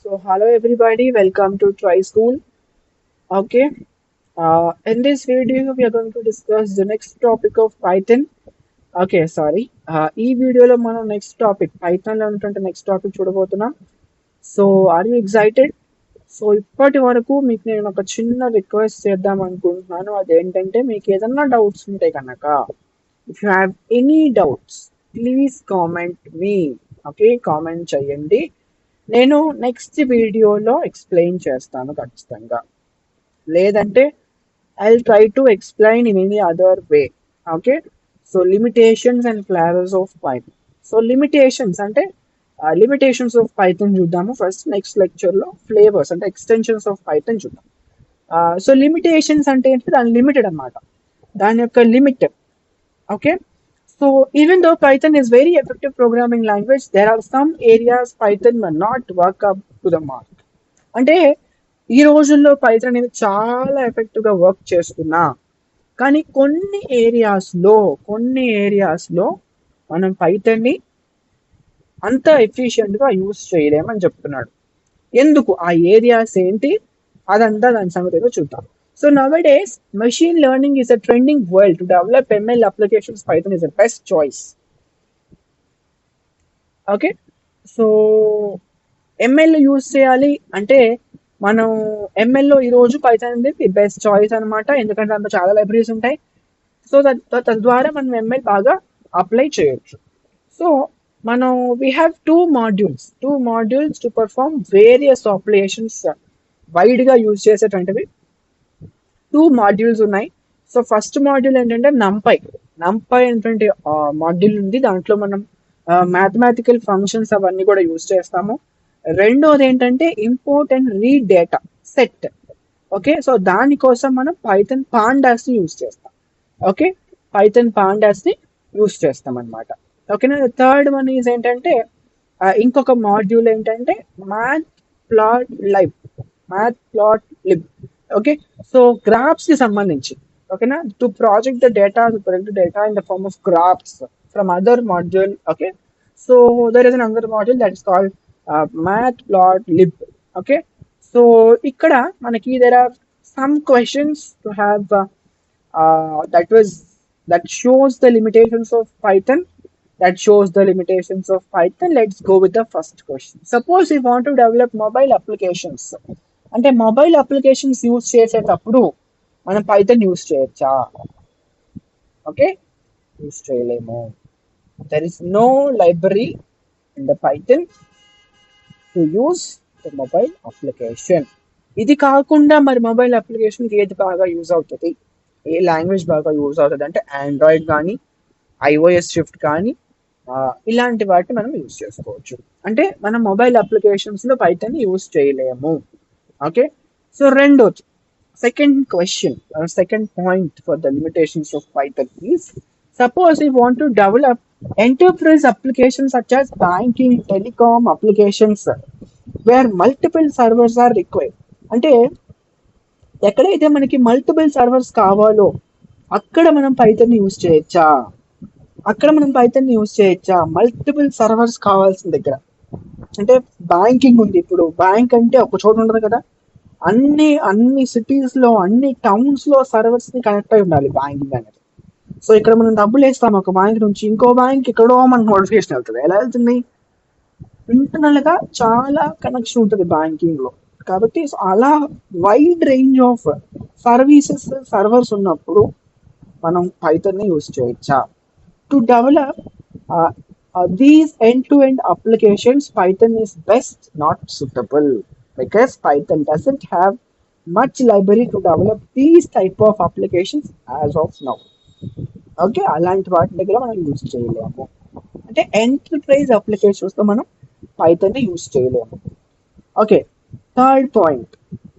So, hello everybody, welcome to Try School. Okay, in this video, we are going to discuss the next topic of Python. Okay, sorry. ఈ వీడియోలో మనం next topic పైథాన్లో ఉన్నటువంటి next topic చూడబోతున్నాం. So, are you excited? So, ఇప్పటి వరకు మీకు నేను ఒక చిన్న రిక్వెస్ట్ చేద్దాం అనుకుంటున్నాను. అదేంటంటే మీకు ఏదన్నా డౌట్స్ ఉంటే కనుక if you have any doubts please comment me. Okay, comment చేయండి. నేను నెక్స్ట్ వీడియోలో ఎక్స్ప్లెయిన్ చేస్తాను ఖచ్చితంగా. లేదంటే I try to explain in any other way. Okay, so limitations and flavours of Python. So limitations అంటే లిమిటేషన్స్ ఆఫ్ పైథాన్ చూద్దాము first. Next లెక్చర్లో flavours అంటే ఎక్స్టెన్షన్స్ ఆఫ్ పైథాన్ చూద్దాం. సో లిమిటేషన్స్ అంటే ఏంటి? దాని లిమిటెడ్ అన్నమాట, దాని యొక్క limit. Okay, so even though Python is very effective programming language, there are some areas Python may not work up to the mark. అంటే ఈ రోజుల్లో పైథాన్ అనేది చాలా ఎఫెక్టివ్గా వర్క్ చేస్తున్నా కానీ కొన్ని ఏరియాస్లో మనం పైథాన్ని అంత ఎఫిషియెంట్గా యూస్ చేయలేమని చెప్తున్నాడు. ఎందుకు, ఆ ఏరియాస్ ఏంటి, అదంతా దాని సంగతిగా చూద్దాం. So nowadays, machine learning is a trending world. To develop ML applications, Python is the best choice. Okay, so ML use చేయాలి అంటే మనం ఎంఎల్లో ఈరోజు పైథాన్ అనేది బెస్ట్ చాయిస్ అనమాట. ఎందుకంటే అందులో చాలా లైబ్రరీస్ ఉంటాయి. సో తద్వారా మనం ఎంఎల్ బాగా అప్లై చేయొచ్చు. సో మనం we have two modules to perform various operations. వైడ్గా యూజ్ చేసేటువంటివి టూ మాడ్యూల్స్ ఉన్నాయి. సో ఫస్ట్ మాడ్యూల్ ఏంటంటే నంపై అనేటువంటి మాడ్యూల్ ఉంది. దాంట్లో మనం మ్యాథమెటికల్ ఫంక్షన్స్ అవన్నీ కూడా యూజ్ చేస్తాము. రెండోది ఏంటంటే import and read data set. Okay, so దానికోసం మనం పైథాన్ పాండాస్ ని యూజ్ చేస్తాం. ఓకే, పైథాన్ పాండాస్ ని యూజ్ చేస్తాం అనమాట. ఓకేనా. థర్డ్ వన్ ఈజ్ ఏంటంటే ఇంకొక మాడ్యూల్ ఏంటంటే matplotlib. Okay, so graphs కి సంబంధించి. ఓకేనా, to project the data in the form of graphs from other module. Okay, so there is an other module that is called matplotlib. Okay, so ఇక్కడ మనకి there are some questions to have that shows the limitations of Python. Let's go with the first question. Suppose you want to develop mobile applications. అంటే mobile applications use చేసేటప్పుడు మనం Python use చేయొచ్చా? Okay, use చేయలేము. There is no library in the Python to use the mobile application. ఇది కాకుండా మరి mobile అప్లికేషన్కి ఏది బాగా యూజ్ అవుతుంది, ఏ లాంగ్వేజ్ బాగా యూజ్ అవుతుంది అంటే ఆండ్రాయిడ్ కానీ iOS షిఫ్ట్ కానీ ఇలాంటి వాటిని మనం యూజ్ చేసుకోవచ్చు. అంటే మనం మొబైల్ అప్లికేషన్స్లో పైథాన్ యూజ్ చేయలేము. Okay, so రెండోది second point for the limitations of Python is, suppose we want to develop enterprise applications such as banking, telecom applications where multiple servers are required. అంటే ఎక్కడైతే మనకి multiple servers కావాలో అక్కడ మనం Python use చేయొచ్చా? Multiple servers కావాల్సిన దగ్గర. అంటే బ్యాంకింగ్ ఉంది, ఇప్పుడు బ్యాంక్ అంటే ఒక చోట ఉండదు కదా, అన్ని సిటీస్ లో అన్ని టౌన్స్ లో సర్వర్స్ ని కనెక్ట్ అయి ఉండాలి బ్యాంకింగ్ అనేది. సో ఇక్కడ మనం డబ్బులు వేస్తాం ఒక బ్యాంక్ నుంచి ఇంకో బ్యాంక్, ఎక్కడో మనకు నోటిఫికేషన్ వెళ్తుంది. ఎలా వెళ్తుంది? ఇంటర్నల్ గా చాలా కనెక్షన్ ఉంటుంది బ్యాంకింగ్ లో. కాబట్టి అలా వైడ్ రేంజ్ ఆఫ్ సర్వర్స్ ఉన్నప్పుడు మనం పైథాన్ ని యూజ్ చేయొచ్చా? To develop these end-to-end applications, Python is best not suitable because Python doesn't have much library to develop these type of applications as of now. Okay, అలాంటి వాటి దగ్గర మనం use చేయలేము. అంటే ఎంటర్ప్రైజ్ అప్లికేషన్స్ లో మనం పైథాన్ యూజ్ చేయలేము. Okay, third point,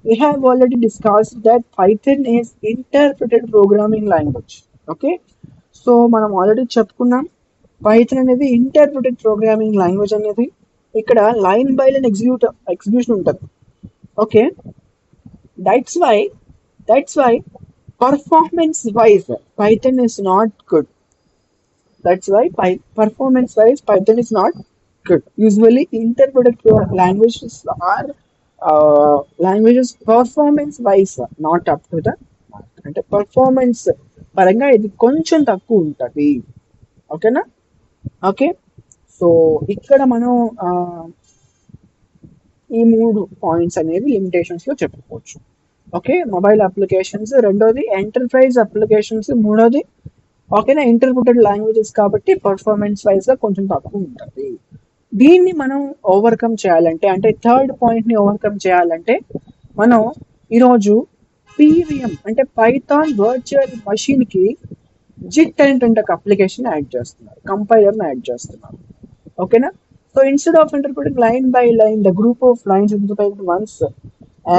we have already discussed that Python is interpreted programming language. Okay, so మనం ఆల్రెడీ చెప్పుకున్నాం పైథాన్ అనేది ఇంటర్ప్రిటెడ్ ప్రోగ్రామింగ్ లాంగ్వేజ్ అనేది. ఇక్కడ లైన్ బై లైన్ ఎగ్జిక్యూషన్ ఉంటుంది. Okay, that's why performance wise Python is not good. Python is not Good. Usually, interpreted languages are languages performance wise not up to the mark. అంటే performance పరంగా ఇది కొంచెం తక్కువ ఉంటుంది. ఓకేనా? ఓకే. సో ఇక్కడ మనం ఈ 3 పాయింట్స్ అనేవి లిమిటేషన్స్ లో చెప్పుకోవచ్చు. ఓకే, మొబైల్ అప్లికేషన్స్, రెండోది ఎంటర్ప్రైజ్ అప్లికేషన్స్, మూడోది ఓకేనా ఇంటర్ప్రిటెడ్ లాంగ్వేజెస్ కాబట్టి పర్ఫార్మెన్స్ వైజ్ గా కొంచెం తక్కువ ఉంటుంది. దీన్ని మనం ఓవర్కమ్ చేయాలంటే, అంటే థర్డ్ పాయింట్ ని ఓవర్కమ్ చేయాలంటే మనం ఈరోజు పీవీఎం అంటే పైథాన్ వర్చువల్ మషిన్ కి జిట్ అనేటువంటి ఒక అప్లికేషన్ యాడ్ చేస్తున్నారు, కంపైలర్ యాడ్ చేస్తున్నారు. ఓకేనా? So instead of interpreting line by line the group of lines interpreted once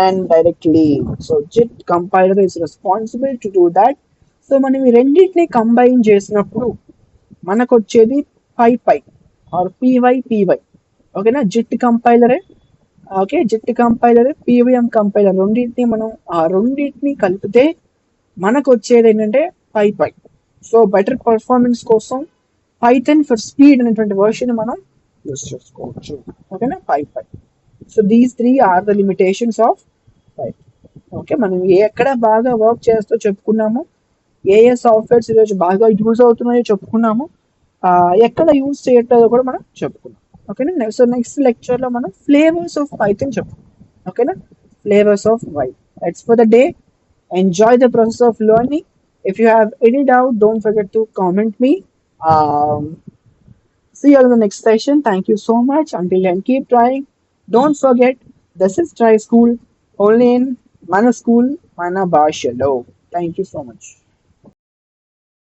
and directly, so JIT compiler is responsible to do that. So మనం ఈ రెండింటిని combine చేసినప్పుడు మనకు వచ్చేది పై ఆర్ పీవై. ఓకేనా? జిట్ కంపైలరే, okay, JIT compiler, PVM compiler రెండింటిని కలిపితే మనకు వచ్చేది ఏంటంటే పై. సో బెటర్ పర్ఫార్మెన్స్ కోసం పైథాన్ ఫర్ స్పీడ్ అనేటువంటి వర్షన్ మనం యూస్ చేసుకోవచ్చు. ఓకేనా? Py. So these 3 are the limitations of Py. Okay, మనం ఎక్కడ బాగా వర్క్ చేస్తూ చెప్పుకున్నాము, ఏ సాఫ్ట్వేర్స్ ఈరోజు బాగా యూజ్ అవుతున్నాయో చెప్పుకున్నాము, ఎక్కడ యూజ్ చేయట్లేదో కూడా మనం చెప్పుకున్నాం. ఓకేనా? సో నెక్స్ట్ లెక్చర్ లో మనం ఫ్లేవర్స్ ఆఫ్ పైథాన్ చెప్పుకున్నాం. ఓకేనా? Flavours of why. That's for the day. Enjoy the process of learning. If you have any doubt, don't forget to comment me. See you in the next session. Thank you so much. Until then, keep trying. Don't forget, this is Try School, only in Mana School, Mana Bhashalo. Thank you so much.